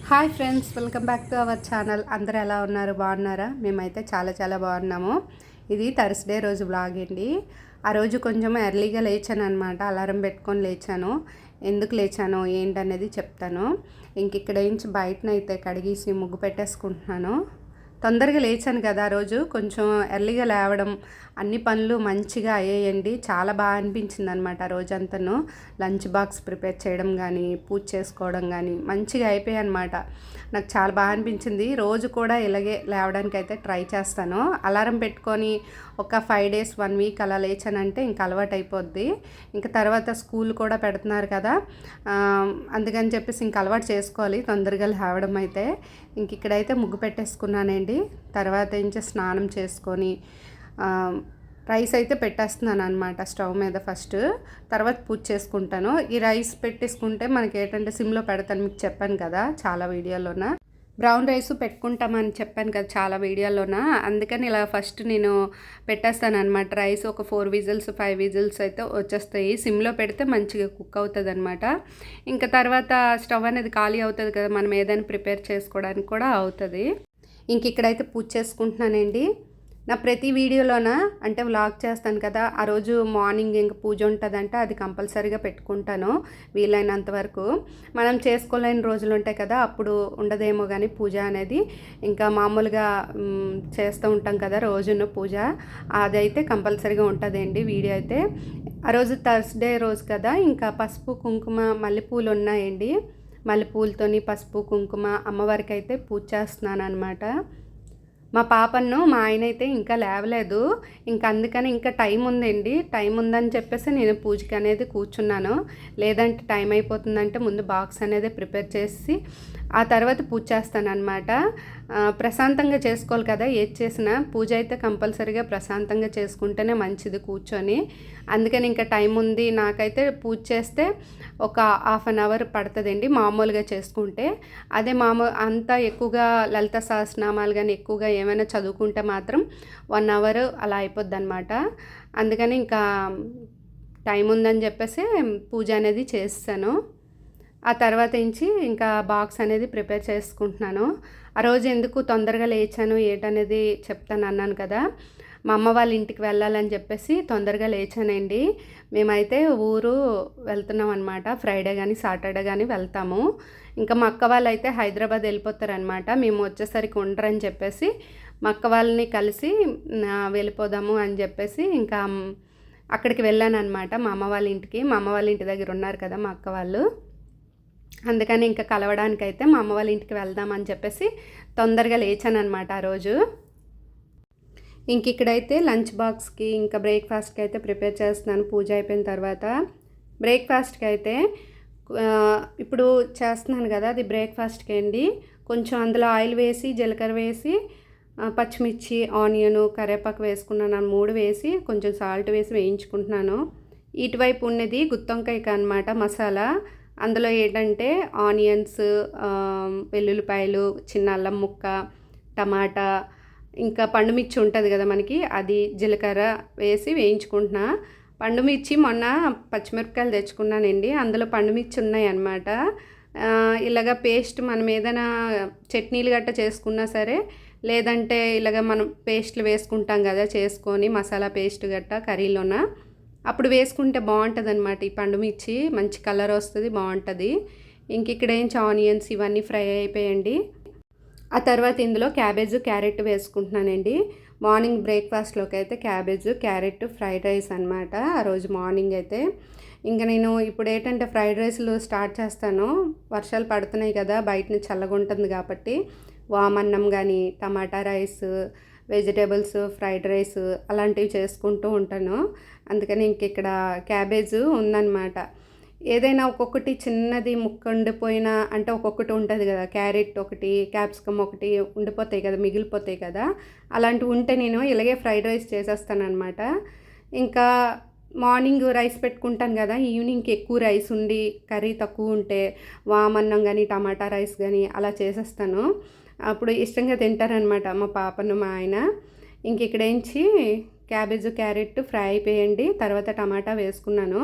Hi friends, welcome back to our channel. అందరూ ఎలా ఉన్నారు? బాగున్నారా? మేమైతే చాలా బాగున్నాము. ఇది థర్స్డే రోజు వ్లాగ్ అండి. ఆ రోజు కొంచెం ఎర్లీగా లేచాను అనమాట. అలారం పెట్టుకొని లేచాను. ఎందుకు లేచానో ఏంటనేది చెప్తాను. ఇంక ఇక్కడ నుంచి బయటనైతే కడిగేసి ముగ్గు పెట్టేసుకుంటున్నాను. తొందరగా లేచాను కదా ఆ రోజు, కొంచెం ఎర్లీగా లేవడం, అన్ని పనులు మంచిగా అయ్యాయండి. చాలా బాగా అనిపించింది అనమాట ఆ రోజంతాను. లంచ్ బాక్స్ ప్రిపేర్ చేయడం కానీ, పూజ చేసుకోవడం కానీ మంచిగా అయిపోయాయి అనమాట. నాకు చాలా బాగా అనిపించింది. రోజు కూడా ఇలాగే లేవడానికి అయితే ట్రై చేస్తాను. అలారం పెట్టుకొని ఒక 5 days 1 week అలా లేచానంటే ఇంక అలవాటు అయిపోద్ది. ఇంకా తర్వాత స్కూల్ కూడా పెడుతున్నారు కదా, అందుకని చెప్పేసి ఇంక అలవాటు చేసుకోవాలి తొందరగా లేవడం అయితే. ఇంక ఇక్కడైతే ముగ్గు పెట్టేసుకున్నానండి. తర్వాత నుంచి స్నానం చేసుకొని రైస్ అయితే పెట్టేస్తున్నాను అనమాట స్టవ్ మీద ఫస్ట్. తర్వాత పూజ చేసుకుంటాను. ఈ రైస్ పెట్టేసుకుంటే మనకి ఏంటంటే సిమ్లో పెడతాను, మీకు చెప్పాను కదా చాలా వీడియోలోన. బ్రౌన్ రైస్ పెట్టుకుంటామని చెప్పాను కదా చాలా వీడియోలోన. అందుకని ఇలా ఫస్ట్ నేను పెట్టేస్తాను అనమాట. రైస్ ఒక 4 విజిల్స్ 5 విజిల్స్ అయితే వచ్చేస్తాయి. సిమ్లో పెడితే మంచిగా కుక్ అవుతుంది అనమాట. ఇంకా తర్వాత స్టవ్ అనేది ఖాళీ అవుతుంది కదా, మనం ఏదైనా ప్రిపేర్ చేసుకోవడానికి కూడా అవుతుంది. ఇంక ఇక్కడైతే పూజ చేసుకుంటున్నానండి. నా ప్రతి వీడియోలోన అంటే వ్లాగ్ చేస్తాను కదా, ఆ రోజు మార్నింగ్ ఇంక పూజ ఉంటుందంటే అది కంపల్సరీగా పెట్టుకుంటాను వీలైనంత వరకు. మనం చేసుకోలేని రోజులు ఉంటాయి కదా, అప్పుడు ఉండదేమో కానీ పూజ అనేది. ఇంకా మామూలుగా చేస్తూ ఉంటాం కదా రోజున పూజ, అదైతే కంపల్సరీగా ఉంటుందండి వీడియో అయితే. ఆ రోజు థర్స్డే రోజు కదా, ఇంకా పసుపు కుంకుమ మల్లెపూలు ఉన్నాయండి. మల్లెపూలతోని పసుపు కుంకుమ అమ్మవారికి అయితే పూజ చేస్తున్నాను అనమాట. మా పాపను మా ఆయన అయితే ఇంకా లేవలేదు. ఇంకా అందుకని ఇంకా టైం ఉందండి. టైం ఉందని చెప్పేసి నేను పూజకి అనేది కూర్చున్నాను. లేదంటే టైం అయిపోతుందంటే ముందు బాక్స్ అనేది ప్రిపేర్ చేసి ఆ తర్వాత పూజ చేస్తాను అనమాట. ప్రశాంతంగా చేసుకోవాలి కదా, ఏది చేసినా పూజ అయితే కంపల్సరీగా ప్రశాంతంగా చేసుకుంటేనే మంచిది కూర్చొని. అందుకని ఇంకా టైం ఉంది. నాకైతే పూజ చేస్తే ఒక 1/2 hour పడుతుందండి మామూలుగా చేసుకుంటే. అదే అంతా ఎక్కువగా లలిత సహస్రనామాలు కానీ ఎక్కువగా ఏమైనా చదువుకుంటే మాత్రం 1 hour అలా అయిపోద్ది అనమాట. అందుకని ఇంకా టైం ఉందని చెప్పేసి పూజ అనేది చేస్తాను. ఆ తర్వాత నుంచి ఇంకా బాక్స్ అనేది ప్రిపేర్ చేసుకుంటున్నాను. ఆ రోజు ఎందుకు తొందరగా లేచాను ఏంటనేది చెప్తాను అన్నాను కదా. మా అమ్మ వాళ్ళ ఇంటికి వెళ్ళాలని చెప్పేసి తొందరగా లేచానండి. మేమైతే ఊరు వెళ్తున్నాం అనమాట. ఫ్రైడే కానీ సాటర్డే కానీ వెళ్తాము. ఇంకా మా అక్క వాళ్ళు అయితే హైదరాబాద్ వెళ్ళిపోతారనమాట. మేము వచ్చేసరికి ఉండరని చెప్పేసి మా అక్క వాళ్ళని కలిసి వెళ్ళిపోదాము అని చెప్పేసి ఇంకా అక్కడికి వెళ్ళాను అనమాట, మా అమ్మ వాళ్ళ ఇంటికి. మా అమ్మ వాళ్ళ ఇంటి దగ్గర ఉన్నారు కదా మా అక్క వాళ్ళు. అందుకని ఇంకా కలవడానికైతే మా అమ్మ వాళ్ళ ఇంటికి వెళ్దామని చెప్పేసి తొందరగా లేచాను అనమాట ఆ రోజు. ఇంక ఇక్కడైతే లంచ్ బాక్స్కి ఇంకా బ్రేక్ఫాస్ట్కి అయితే ప్రిపేర్ చేస్తున్నాను పూజ అయిపోయిన తర్వాత. బ్రేక్ఫాస్ట్కి అయితే ఇప్పుడు చేస్తున్నాను కదా, అది బ్రేక్ఫాస్ట్కి అండి. కొంచెం అందులో ఆయిల్ వేసి జీలకర్ర వేసి పచ్చిమిర్చి ఆనియన్ కరివేపాకు వేసుకున్నాను. 3 వేసి కొంచెం సాల్ట్ వేసి వేయించుకుంటున్నాను. ఇటువైపు ఉన్నది గుత్తొంకాయకి అనమాట మసాలా. అందులో ఏంటంటే ఆనియన్స్, వెల్లుల్లిపాయలు, చిన్న అల్లం ముక్క, టమాటా, ఇంకా పండుమిర్చి ఉంటుంది కదా మనకి, అది జీలకర్ర వేసి వేయించుకుంటున్నా. పండుమిర్చి మొన్న పచ్చిమిరపకాయలు తెచ్చుకున్నానండి, అందులో పండుమిర్చి ఉన్నాయి అన్నమాట. ఇలాగ పేస్ట్ మనం ఏదైనా చట్నీలు గట్ట చేసుకున్నా సరే, లేదంటే ఇలాగ మనం పేస్ట్లు వేసుకుంటాం కదా చేసుకొని మసాలా పేస్ట్ గట్ట కర్రీలోన, అప్పుడు వేసుకుంటే బాగుంటుంది అనమాట. ఈ పండుమిర్చి మంచి కలర్ వస్తుంది, బాగుంటుంది. ఇంక ఇక్కడ ఆనియన్స్ ఇవన్నీ ఫ్రై అయిపోయండి. ఆ తర్వాత ఇందులో క్యాబేజ్ క్యారెట్ వేసుకుంటున్నానండి. మార్నింగ్ బ్రేక్ఫాస్ట్లోకి అయితే క్యాబేజ్ క్యారెట్ ఫ్రైడ్ రైస్ అనమాట ఆ రోజు మార్నింగ్ అయితే. ఇంకా నేను ఇప్పుడు ఏంటంటే ఫ్రైడ్ రైస్లు స్టార్ట్ చేస్తాను. వర్షాలు పడుతున్నాయి కదా, బయటని చల్లగా ఉంటుంది కాబట్టి వామన్నం కానీ టమాటా రైస్, వెజిటేబుల్స్ ఫ్రైడ్ రైస్ అలాంటివి చేసుకుంటూ ఉంటాను. అందుకని ఇంక ఇక్కడ క్యాబేజ్ ఉందన్నమాట. ఏదైనా ఒక్కొక్కటి చిన్నది ముక్క ఉండిపోయినా అంటే ఒక్కొక్కటి ఉంటుంది కదా, క్యారెట్ ఒకటి క్యాప్సికమ్ ఒకటి ఉండిపోతాయి కదా, మిగిలిపోతాయి కదా, అలాంటివి ఉంటే నేను ఇలాగే ఫ్రైడ్ రైస్ చేసేస్తాను అనమాట. ఇంకా మార్నింగ్ రైస్ పెట్టుకుంటాను కదా, ఈవినింగ్కి ఎక్కువ రైస్ ఉండి కర్రీ తక్కువ ఉంటే వామన్నం కానీ టమాటా రైస్ కానీ అలా చేసేస్తాను. అప్పుడు ఇష్టంగా తింటారనమాట మా పాపను మా ఆయన. ఇంక ఇక్కడ క్యాబేజ్ క్యారెట్ ఫ్రై అయిపోయండి. తర్వాత టమాటా వేసుకున్నాను.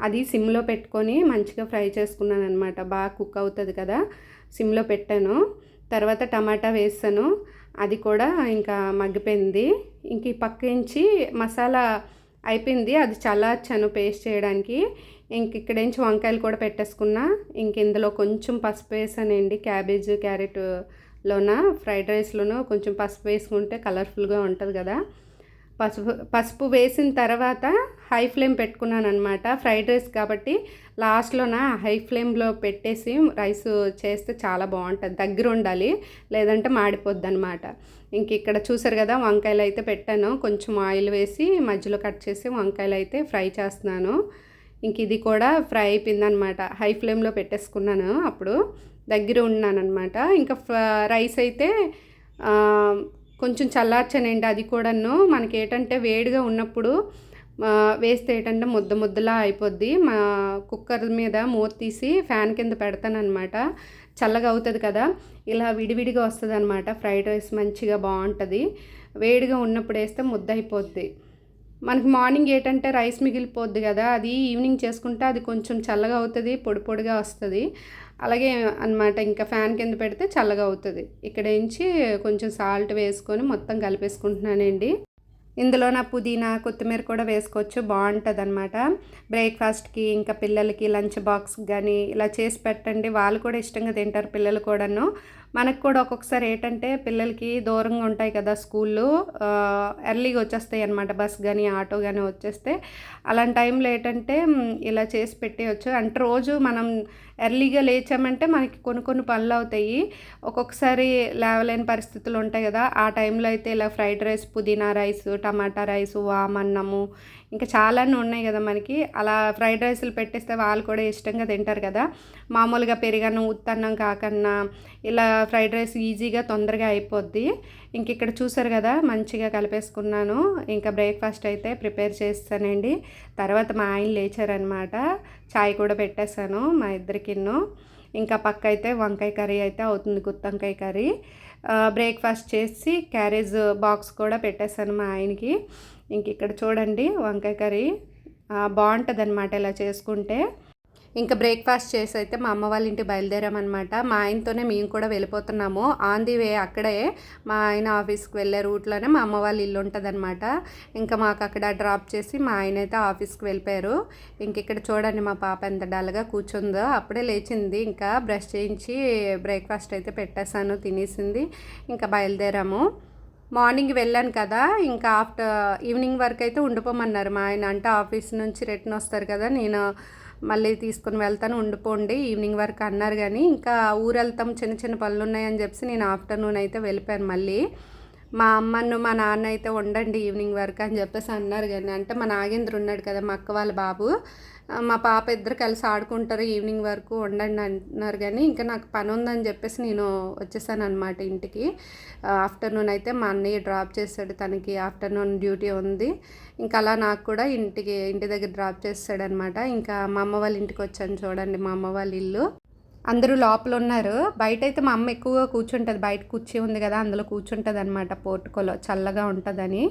అది సిమ్లో పెట్టుకొని మంచిగా ఫ్రై చేసుకున్నాను అనమాట. బాగా కుక్ అవుతుంది కదా, సిమ్లో పెట్టాను. తర్వాత టమాటా వేసాను, అది కూడా ఇంకా మగ్గిపోయింది. ఇంక ఈ పక్క నుంచి మసాలా అయిపోయింది, అది చల్లార్చాను పేస్ట్ చేయడానికి. ఇంక ఇక్కడ నుంచి వంకాయలు కూడా పెట్టేసుకున్నా. ఇంక ఇందులో కొంచెం పసుపు వేసానండి, క్యాబేజ్ క్యారెట్లోన ఫ్రైడ్ రైస్లోనూ కొంచెం పసుపు వేసుకుంటే కలర్ఫుల్గా ఉంటుంది కదా. పసుపు వేసిన తర్వాత హై ఫ్లేమ్ పెట్టుకున్నాను అనమాట. ఫ్రైడ్ రైస్ కాబట్టి లాస్ట్లోన హై ఫ్లేమ్లో పెట్టేసి రైస్ చేస్తే చాలా బాగుంటుంది. దగ్గర ఉండాలి, లేదంటే మాడిపోద్ది అనమాట. ఇంక ఇక్కడ చూసారు కదా, వంకాయలు అయితే పెట్టాను. కొంచెం ఆయిల్ వేసి మధ్యలో కట్ చేసి వంకాయలు అయితే ఫ్రై చేస్తున్నాను. ఇంక ఇది కూడా ఫ్రై అయిపోయింది అనమాట. హై ఫ్లేమ్లో పెట్టేసుకున్నాను, అప్పుడు దగ్గర ఉన్నాను అనమాట. ఇంకా రైస్ అయితే కొంచెం చల్లార్చానండి. అది కూడాను మనకి ఏంటంటే వేడిగా ఉన్నప్పుడు వేస్తే ఏంటంటే ముద్దలా అయిపోద్ది. మా కుక్కర్ మీద మూత తీసి ఫ్యాన్ కింద పెడతానమాట. చల్లగా అవుతుంది కదా, ఇలా విడివిడిగా వస్తుంది అనమాట. ఫ్రైడ్ రైస్ మంచిగా బాగుంటుంది. వేడిగా ఉన్నప్పుడు వేస్తే ముద్ద అయిపోద్ది. మనకి మార్నింగ్ ఏంటంటే రైస్ మిగిలిపోద్ది కదా, అది ఈవినింగ్ చేసుకుంటే అది కొంచెం చల్లగా అవుతుంది, పొడి పొడిగా వస్తుంది. అలాగే అనమాట. ఇంకా ఫ్యాన్ కింద పెడితే చల్లగా అవుతుంది. ఇక్కడ నుంచి కొంచెం సాల్ట్ వేసుకొని మొత్తం కలిపేసుకుంటున్నానండి. ఇందులో నా పుదీనా కొత్తిమీర కూడా వేసుకోవచ్చు, బాగుంటుంది అనమాట. బ్రేక్ఫాస్ట్కి ఇంకా పిల్లలకి లంచ్ బాక్స్ కానీ ఇలా చేసి పెట్టండి, వాళ్ళు కూడా ఇష్టంగా తింటారు, పిల్లలు కూడాను. మనకు కూడా ఒక్కొక్కసారి ఏంటంటే పిల్లలకి దూరంగా ఉంటాయి కదా స్కూళ్ళు, ఎర్లీగా వచ్చేస్తాయి అనమాట, బస్ కానీ ఆటో కానీ వచ్చేస్తే. అలాంటి టైంలో ఏంటంటే ఇలా చేసి పెట్టేయచ్చు. అంటే రోజు మనం ఎర్లీగా లేచామంటే మనకి కొన్ని పనులు అవుతాయి, ఒక్కొక్కసారి లేవలేని పరిస్థితులు ఉంటాయి కదా. ఆ టైంలో అయితే ఇలా ఫ్రైడ్ రైస్, పుదీనా రైస్, టమాటా రైసు, వామన్నము, ఇంకా చాలానే ఉన్నాయి కదా మనకి. అలా ఫ్రైడ్ రైస్లు పెట్టేస్తే వాళ్ళు కూడా ఇష్టంగా తింటారు కదా. మామూలుగా పెరుగన్నం ఉత్తన్నం కాకన్నా ఇలా ఫ్రైడ్ రైస్ ఈజీగా తొందరగా అయిపోద్ది. ఇంక ఇక్కడ చూసారు కదా, మంచిగా కలిపేసుకున్నాను. ఇంకా బ్రేక్ఫాస్ట్ అయితే ప్రిపేర్ చేస్తానండి. తర్వాత మా ఆయన లేచారనమాట, చాయ్ కూడా పెట్టేశాను మా ఇద్దరికిన్ను. ఇంకా పక్క అయితే వంకాయ కర్రీ అయితే అవుతుంది, గుత్తొంకాయ కర్రీ. బ్రేక్ఫాస్ట్ చేసి క్యారేజ్ బాక్స్ కూడా పెట్టేశాను మా ఆయనకి. ఇంక ఇక్కడ చూడండి వంకాయ కర్రీ బాగుంటుంది అనమాట ఇలా చేసుకుంటే. ఇంకా బ్రేక్ఫాస్ట్ చేసి అయితే మా అమ్మ వాళ్ళ ఇంటికి బయలుదేరామన్నమాట. మా ఆయనతోనే మేము కూడా వెళ్ళిపోతున్నాము. ఆన్ ది వే అక్కడే మా ఆయన ఆఫీస్కి వెళ్ళే రూట్లోనే మా అమ్మ వాళ్ళ ఇల్లు ఉంటుంది అనమాట. ఇంకా మాకు అక్కడ డ్రాప్ చేసి మా ఆయన అయితే ఆఫీస్కి వెళ్ళిపోయారు. ఇంక ఇక్కడ చూడండి మా పాప ఎంత డల్గా కూర్చుందో, అప్పుడే లేచింది. ఇంకా బ్రష్ చేయించి బ్రేక్ఫాస్ట్ అయితే పెట్టేశాను, తినేసింది. ఇంకా బయలుదేరాము. మార్నింగ్ వెళ్ళాను కదా, ఇంకా ఈవినింగ్ వరకు అయితే ఉండిపోమన్నారు మా ఆయన. అంటే ఆఫీస్ నుంచి రిటర్న్ వస్తారు కదా, నేను మళ్ళీ తీసుకుని వెళ్తాను, ఉండిపోండి ఈవినింగ్ వరకు అన్నారు. కానీ ఇంకా ఊరు వెళ్తాం, చిన్న చిన్న పనులు ఉన్నాయని చెప్పి నేను ఆఫ్టర్నూన్ అయితే వెళ్ళిపోయాను. మళ్ళీ మా అమ్మను మా నాన్న అయితే ఉండండి ఈవినింగ్ వరకు అని చెప్పేసి అన్నారు. కానీ అంటే మా నాగేంద్ర ఉన్నాడు కదా, మా అక్క వాళ్ళ బాబు, మా పాప ఇద్దరు కలిసి ఆడుకుంటారు, ఈవినింగ్ వరకు ఉండండి అంటున్నారు. కానీ ఇంకా నాకు పని ఉందని చెప్పేసి నేను వచ్చేసాను అనమాట ఇంటికి. ఆఫ్టర్నూన్ అయితే మా అన్నయ్య డ్రాప్ చేశాడు, తనకి ఆఫ్టర్నూన్ డ్యూటీ ఉంది. ఇంకా అలా నాకు కూడా ఇంటి దగ్గర డ్రాప్ చేస్తాడనమాట. ఇంకా మా అమ్మ వాళ్ళ ఇంటికి వచ్చాను. చూడండి మా అమ్మ వాళ్ళ ఇల్లు. అందరూ లోపల ఉన్నారు. బయట అయితే మా అమ్మ ఎక్కువగా కూర్చుంటుంది, బయట కూర్చి ఉంది కదా అందులో కూర్చుంటుంది అనమాట, పోర్టుకోలో చల్లగా ఉంటుందని.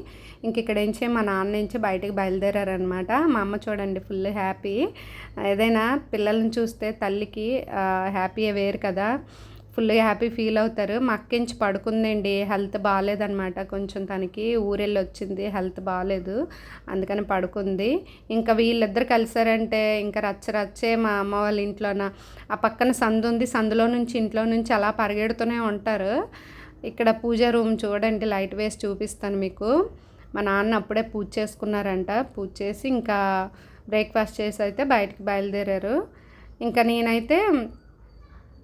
ఇంక ఇక్కడ నుంచి మా నాన్న నుంచి బయటకు బయలుదేరారనమాట. మా అమ్మ చూడండి ఫుల్ హ్యాపీ. ఏదైనా పిల్లల్ని చూస్తే తల్లికి హ్యాపీ వేరు కదా, ఫుల్గా హ్యాపీ ఫీల్ అవుతారు. మా అక్కించి పడుకుందండి, హెల్త్ బాగాలేదనమాట, కొంచెం తనకి ఊరెళ్ళి వచ్చింది, హెల్త్ బాగాలేదు, అందుకని పడుకుంది. ఇంకా వీళ్ళిద్దరు కలిసారంటే ఇంకా రచ్చే మా అమ్మ వాళ్ళ ఇంట్లోన. ఆ పక్కన సందు ఉంది, సందులో నుంచి ఇంట్లో నుంచి అలా పరిగెడుతూనే ఉంటారు. ఇక్కడ పూజ రూమ్ చూడండి, లైట్ వేసి చూపిస్తాను మీకు. మా నాన్న అప్పుడే పూజ చేసుకున్నారంట, పూజ చేసి ఇంకా బ్రేక్ఫాస్ట్ చేసి అయితే బయటికి బయలుదేరారు. ఇంకా నేనైతే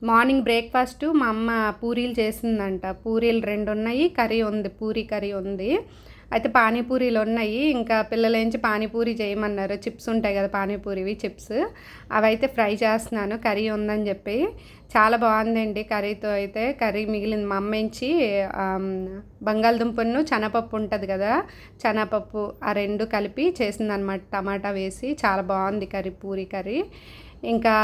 మార్నింగ్ బ్రేక్ఫాస్ట్ మా అమ్మ పూరీలు చేసిందంట. పూరీలు 2 ఉన్నాయి, కర్రీ ఉంది, పూరీ కర్రీ ఉంది. అయితే పానీపూరీలు ఉన్నాయి. ఇంకా పిల్లలేంచి పానీపూరి చేయమన్నారు. చిప్స్ ఉంటాయి కదా పానీపూరివి చిప్స్, అవి అయితే ఫ్రై చేస్తున్నాను, కర్రీ ఉందని చెప్పి. చాలా బాగుందండి కర్రీతో అయితే. కర్రీ మిగిలింది. మా అమ్మ నుంచి బంగాళదుంపను శనగపప్పు ఉంటుంది కదా, శనగపప్పు ఆ 2 కలిపి చేసిందనమాట, టమాటా వేసి. చాలా బాగుంది కర్రీ, పూరీ కర్రీ. ఇంకా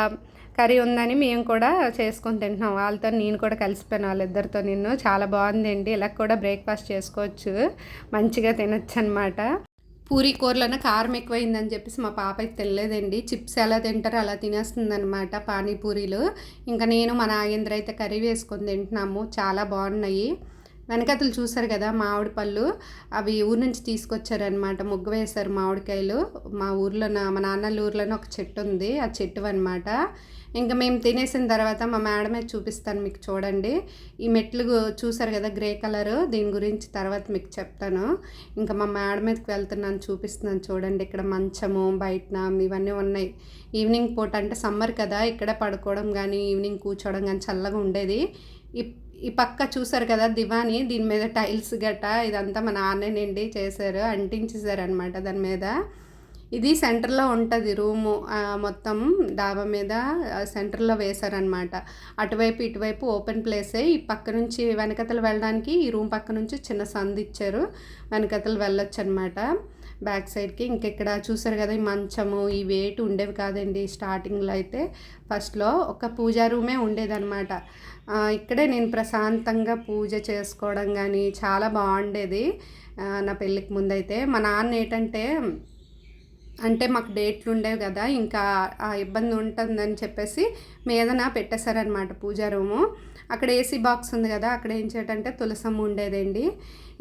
కర్రీ ఉందని మేము కూడా చేసుకొని తింటున్నాం. వాళ్ళతో నేను కూడా కలిసిపోయాను, వాళ్ళిద్దరితో చాలా బాగుందండి. ఇలా కూడా బ్రేక్ఫాస్ట్ చేసుకోవచ్చు, మంచిగా తినొచ్చు అనమాట. పూరీ కూరలోనే కారం ఎక్కువైందని చెప్పేసి మా పాపకి తెలియదండి. చిప్స్ ఎలా తింటారో అలా తినేస్తుందనమాట పానీపూరీలు. ఇంకా నేను మా నాగేంద్ర అయితే కర్రీ వేసుకొని తింటున్నాము. చాలా బాగున్నాయి. వెనకతలు చూసారు కదా మామిడి పళ్ళు, అవి ఊరు నుంచి తీసుకొచ్చారనమాట. ముగ్గు వేశారు మామిడికాయలు. మా మా నాన్నల ఊర్లోనే ఒక చెట్టు ఉంది, ఆ చెట్టు అనమాట. ఇంకా మేము తినేసిన తర్వాత మా మేడమే చూపిస్తాను మీకు, చూడండి. ఈ మెట్లు చూసారు కదా గ్రే కలరు, దీని గురించి తర్వాత మీకు చెప్తాను. ఇంకా మా మేడ మీదకి వెళ్తున్నాను, చూపిస్తున్నాను చూడండి. ఇక్కడ మంచము బయటన ఇవన్నీ ఉన్నాయి. ఈవినింగ్ పూట అంటే సమ్మర్ కదా, ఇక్కడ పడుకోవడం కానీ ఈవినింగ్ కూర్చోవడం కానీ చల్లగా ఉండేది. ఈ పక్క చూసారు కదా దివాని, దీని మీద టైల్స్ గట్ట ఇదంతా మా నాన్నేనండి చేశారు, అంటించేశారు అనమాట దాని మీద. ఇది సెంటర్లో ఉంటుంది రూము, మొత్తం డాబా మీద సెంటర్లో వేశారనమాట. అటువైపు ఇటువైపు ఓపెన్ ప్లేసే. ఈ పక్క నుంచి వెనకతలు వెళ్ళడానికి ఈ రూమ్ పక్క నుంచి చిన్న సందు ఇచ్చారు, వెనకతలు వెళ్ళొచ్చు అనమాట బ్యాక్ సైడ్కి. ఇంకెక్కడ చూసారు కదా ఈ మంచము, ఈ వెయిట్ ఉండేవి కాదండి స్టార్టింగ్లో అయితే. ఫస్ట్లో ఒక పూజా రూమే ఉండేదన్నమాట. ఇక్కడే నేను ప్రశాంతంగా పూజ చేసుకోవడం కానీ చాలా బాగుండేది నా పెళ్ళికి ముందైతే. మా నాన్న ఏంటంటే అంటే మాకు డేట్లు ఉండేవి కదా, ఇంకా ఆ ఇబ్బంది ఉంటుందని చెప్పేసి మీదన పెట్టేశారనమాట పూజా రూము. అక్కడ ఏసీ బాక్స్ ఉంది కదా, అక్కడ ఏం చేయటంటే తులసమ్మ ఉండేదండి.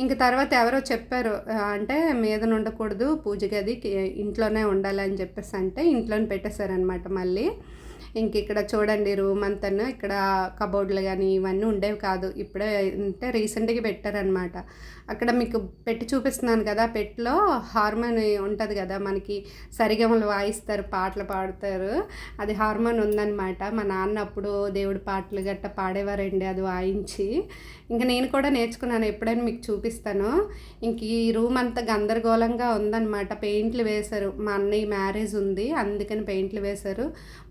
ఇంక తర్వాత ఎవరో చెప్పారు, అంటే మీదన ఉండకూడదు పూజ గది, ఇంట్లోనే ఉండాలి అని చెప్పేసి అంటే ఇంట్లోనే పెట్టేశారనమాట మళ్ళీ. ఇంక ఇక్కడ చూడండి రూమ్ అంతా, ఇక్కడ కబోర్డ్లు కానీ ఇవన్నీ ఉండేవి కాదు, ఇప్పుడే అంటే రీసెంట్గా పెట్టారనమాట. అక్కడ మీకు పెట్టి చూపిస్తున్నాను కదా, పెట్టిలో హార్మోన్ ఉంటుంది కదా మనకి, సరిగమలు వాయిస్తారు, పాటలు పాడతారు, అది హార్మోన్ ఉందన్నమాట. మా నాన్న అప్పుడు దేవుడి పాటలు గట్ట పాడేవారండి అది వాయించి. ఇంకా నేను కూడా నేర్చుకున్నాను, ఎప్పుడైనా మీకు చూపిస్తాను. ఇంక ఈ రూమ్ అంతా గందరగోళంగా ఉందన్నమాట. పెయింట్లు వేశారు, మా అన్నయ్య మ్యారేజ్ ఉంది అందుకని పెయింట్లు వేశారు.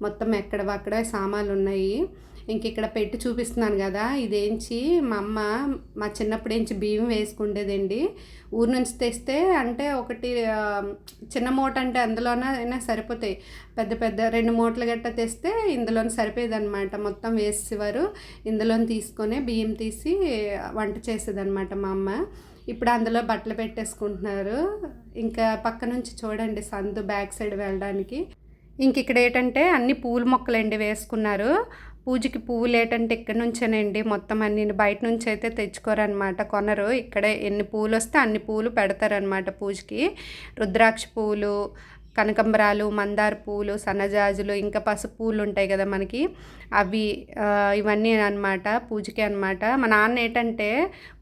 మొత్తం అక్కడే సామాన్లు ఉన్నాయి. ఇంక ఇక్కడ పెట్టి చూపిస్తున్నాను కదా, ఇదేంచి మా అమ్మ మా చిన్నప్పుడు ఏంచి బియ్యం వేసుకుండేదండి. ఊరు నుంచి తెస్తే అంటే ఒకటి చిన్న మూట అంటే అందులోనైనా సరిపోతాయి, పెద్ద పెద్ద 2 మూటలు గట్ట తెస్తే ఇందులోనే సరిపోయేదన్నమాట. మొత్తం వేసేవారు, ఇందులో తీసుకొని బియ్యం తీసి వంట చేసేదన్నమాట మా అమ్మ. ఇప్పుడు అందులో బట్టలు పెట్టేసుకుంటున్నారు. ఇంకా పక్క నుంచి చూడండి సందు బ్యాక్ సైడ్ వెళ్ళడానికి. ఇంక ఇక్కడ ఏంటంటే అన్ని పూల మొక్కలండి వేసుకున్నారు. పూజకి పువ్వులు ఏంటంటే ఇక్కడ నుంచేనండి మొత్తం అన్ని, బయట నుంచి అయితే తెచ్చుకోరనమాట, కొనరు. ఇక్కడే ఎన్ని పూలు వస్తే అన్ని పూలు పెడతారనమాట పూజకి. రుద్రాక్ష పూలు, కనకంబరాలు, మందార పూలు, సన్నజాజులు, ఇంకా పసుపు పూలు ఉంటాయి కదా మనకి, అవి ఇవన్నీ అనమాట పూజకి అనమాట. మా నాన్న ఏంటంటే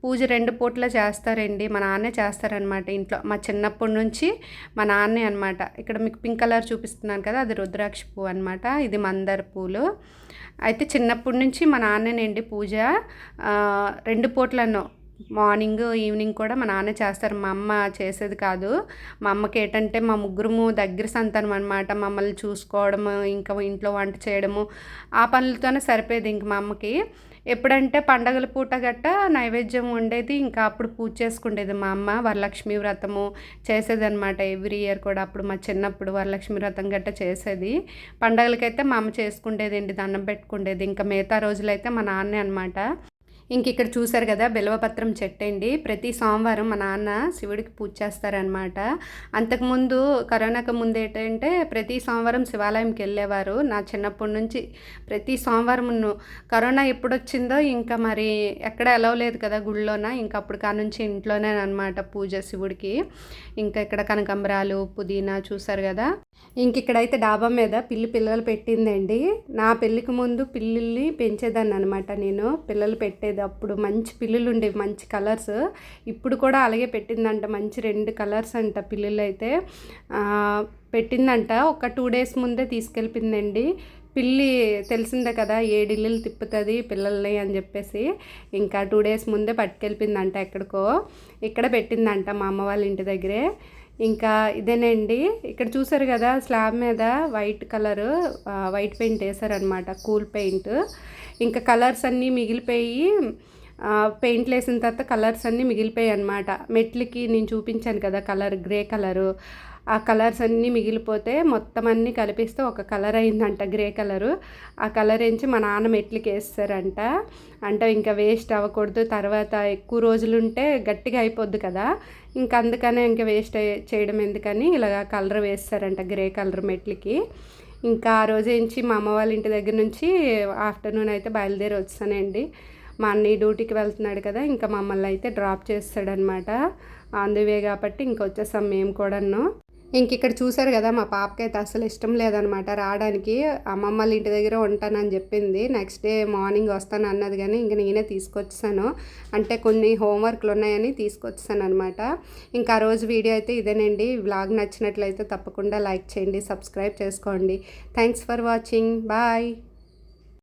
పూజ 2 పూటలు చేస్తారండి, మా నాన్నే చేస్తారనమాట ఇంట్లో. మా చిన్నప్పటి నుంచి మా నాన్నే అనమాట. ఇక్కడ మీకు పింక్ కలర్ చూపిస్తున్నాను కదా, అది రుద్రాక్ష పువ్వు అనమాట, ఇది మందార పూలు. అయితే చిన్నప్పటి నుంచి మా నాన్నేనండి పూజ 2 పూటలను, మార్నింగ్ ఈవినింగ్ కూడా మా నాన్న చేస్తారు, మా అమ్మ చేసేది కాదు. మా అమ్మకి ఏంటంటే మా ముగ్గురము దగ్గర సంతానం అనమాట, మమ్మల్ని చూసుకోవడము ఇంకా ఇంట్లో వంట చేయడము ఆ పనులతోనే సరిపోయేది ఇంక మా అమ్మకి. ఎప్పుడంటే పండగల పూట గట్ట నైవేద్యం ఉండేది, ఇంకా అప్పుడు పూజ చేసుకుండేది మా అమ్మ. వరలక్ష్మి వ్రతము చేసేదన్నమాట ఎవ్రీ ఇయర్ కూడా. అప్పుడు మా చిన్నప్పుడు వరలక్ష్మి వ్రతం గట్ట చేసేది. పండగలకైతే మా అమ్మ చేసుకుండేదండి, దండం పెట్టుకుండేది. ఇంకా మిగతా రోజులైతే మా నాన్నే అనమాట. ఇంక ఇక్కడ చూసారు కదా బిల్వపత్రం చెట్టు అండి. ప్రతి సోమవారం మా నాన్న శివుడికి పూజ చేస్తారనమాట. అంతకుముందు కరోనాకు ముందు ఏంటంటే ప్రతి సోమవారం శివాలయంకి వెళ్ళేవారు. నా చిన్నప్పటి నుంచి ప్రతి సోమవారం. కరోనా ఎప్పుడు వచ్చిందో ఇంకా మరి ఎక్కడ అలవ్ లేదు కదా గుళ్ళోన, ఇంకా అప్పుడు కానుంచి ఇంట్లోనే అనమాట పూజ శివుడికి. ఇంకా ఇక్కడ కనకంబరాలు, పుదీనా చూసారు కదా. ఇంక ఇక్కడైతే డాబా మీద పిల్లలు పెట్టిందండి. నా పెళ్ళికి ముందు పిల్లుల్ని పెంచేదాన్ని అనమాట నేను. పిల్లలు పెట్టేది అప్పుడు మంచి పిల్లులు ఉండేవి, మంచి కలర్స్. ఇప్పుడు కూడా అలాగే పెట్టిందంట, మంచి 2 కలర్స్ అంట పిల్లులు అయితే పెట్టిందంట. ఒక 2 డేస్ ముందే తీసుకెళ్ళిపోయిందండి. పిల్లి తెలిసిందే కదా 7 ఇల్లులు తిప్పుతుంది పిల్లల్ని అని చెప్పేసి, ఇంకా 2 డేస్ ముందే పట్టుకెళ్ళిపోయిందంట ఎక్కడికో. ఇక్కడ పెట్టిందంట మా అమ్మ వాళ్ళ ఇంటి దగ్గరే. ఇంకా ఇదేనండి, ఇక్కడ చూసారు కదా స్లాబ్ మీద వైట్ కలరు వైట్ పెయింట్ వేసారనమాట, కూల్ పెయింట్. ఇంకా కలర్స్ అన్నీ మిగిలిపోయి, పెయింట్లు వేసిన తర్వాత కలర్స్ అన్నీ మిగిలిపోయాయి అనమాట. మెట్లకి నేను చూపించాను కదా కలర్, గ్రే కలరు, ఆ కలర్స్ అన్నీ మిగిలిపోతే మొత్తం అన్నీ కలిపిస్తే ఒక కలర్ అయిందంట, గ్రే కలరు. ఆ కలర్ ఎంచి మా నాన్న మెట్లకి వేస్తారంట. అంటే ఇంకా వేస్ట్ అవ్వకూడదు, తర్వాత ఎక్కువ రోజులుంటే గట్టిగా అయిపోద్ది కదా, ఇంకా అందుకనే ఇంకా వేస్ట్ చేయడం ఎందుకని ఇలాగ కలర్ వేస్తారంట, గ్రే కలర్ మెట్లకి. ఇంకా ఆ రోజు ఎంచి మా అమ్మ వాళ్ళ ఇంటి దగ్గర నుంచి ఆఫ్టర్నూన్ అయితే బయలుదేరి వచ్చానండి. మా అన్నయ్య డ్యూటీకి వెళ్తున్నాడు కదా, ఇంకా మమ్మల్ని అయితే డ్రాప్ చేస్తాడనమాట. అందువే కాబట్టి ఇంకొచ్చేసాం మేము కూడాను. ఇంక ఇక్కడ చూసారు కదా, మా పాపకైతే అసలు ఇష్టం లేదనమాట రావడానికి. అమ్మమ్మ వాళ్ళ ఇంటి దగ్గర ఉంటానని చెప్పింది, నెక్స్ట్ డే మార్నింగ్ వస్తాను అన్నది, కానీ ఇంక నేనే తీసుకొచ్చాను. అంటే కొన్ని హోంవర్క్లు ఉన్నాయని తీసుకొచ్చాను అనమాట. ఇంకా ఆ రోజు వీడియో అయితే ఇదేనండి. వ్లాగ్ నచ్చినట్లయితే తప్పకుండా లైక్ చేయండి, సబ్స్క్రైబ్ చేసుకోండి. Thanks for watching, bye.